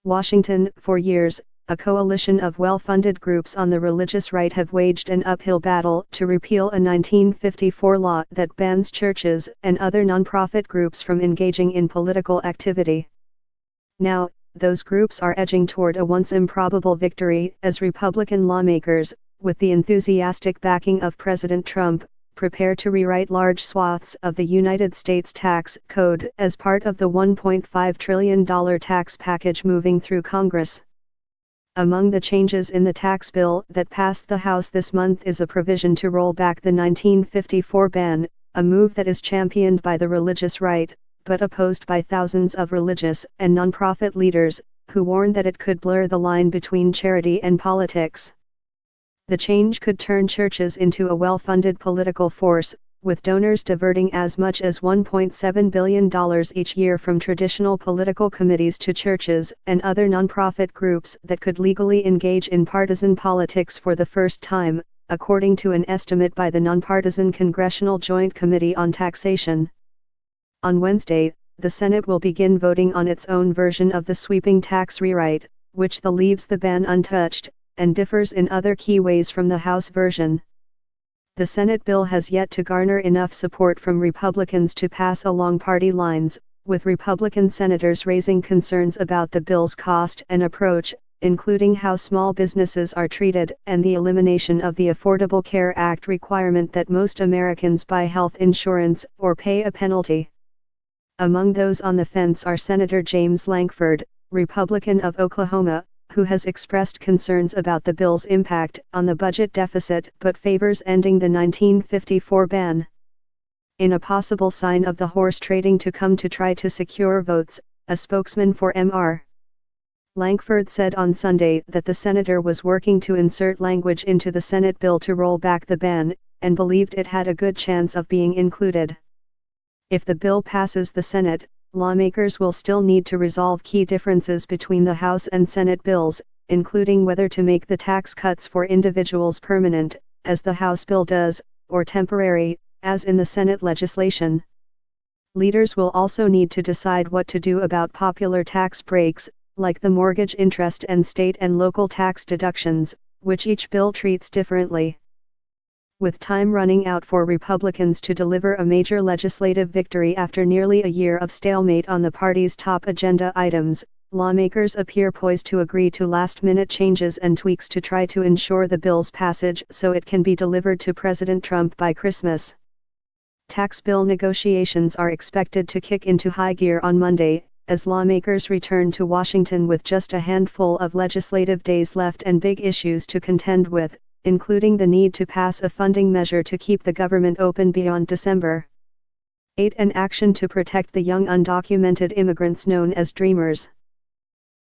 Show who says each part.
Speaker 1: Washington. For years, a coalition of well-funded groups on the religious right have waged an uphill battle to repeal a 1954 law that bans churches and other nonprofit groups from engaging in political activity. Now, those groups are edging toward a once improbable victory as Republican lawmakers, with the enthusiastic backing of President Trump, prepare to rewrite large swaths of the United States tax code as part of the $1.5 trillion tax package moving through Congress. Among the changes in the tax bill that passed the House this month is a provision to roll back the 1954 ban, a move that is championed by the religious right, but opposed by thousands of religious and nonprofit leaders, who warn that it could blur the line between charity and politics. The change could turn churches into a well-funded political force, with donors diverting as much as $1.7 billion each year from traditional political committees to churches and other nonprofit groups that could legally engage in partisan politics for the first time, according to an estimate by the nonpartisan Congressional Joint Committee on Taxation. On Wednesday, the Senate will begin voting on its own version of the sweeping tax rewrite, which leaves the ban untouched, and differs in other key ways from the House version. The Senate bill has yet to garner enough support from Republicans to pass along party lines, with Republican senators raising concerns about the bill's cost and approach, including how small businesses are treated and the elimination of the Affordable Care Act requirement that most Americans buy health insurance or pay a penalty. Among those on the fence are Senator James Lankford, Republican of Oklahoma, who has expressed concerns about the bill's impact on the budget deficit but favors ending the 1954 ban. In a possible sign of the horse trading to come to try to secure votes, a spokesman for Mr. Lankford said on Sunday that the senator was working to insert language into the Senate bill to roll back the ban, and believed it had a good chance of being included. If the bill passes the Senate, lawmakers will still need to resolve key differences between the House and Senate bills, including whether to make the tax cuts for individuals permanent, as the House bill does, or temporary, as in the Senate legislation. Leaders will also need to decide what to do about popular tax breaks, like the mortgage interest and state and local tax deductions, which each bill treats differently. With time running out for Republicans to deliver a major legislative victory after nearly a year of stalemate on the party's top agenda items, lawmakers appear poised to agree to last-minute changes and tweaks to try to ensure the bill's passage so it can be delivered to President Trump by Christmas. Tax bill negotiations are expected to kick into high gear on Monday, as lawmakers return to Washington with just a handful of legislative days left and big issues to contend with, including the need to pass a funding measure to keep the government open beyond December 8 and action to protect the young undocumented immigrants known as Dreamers.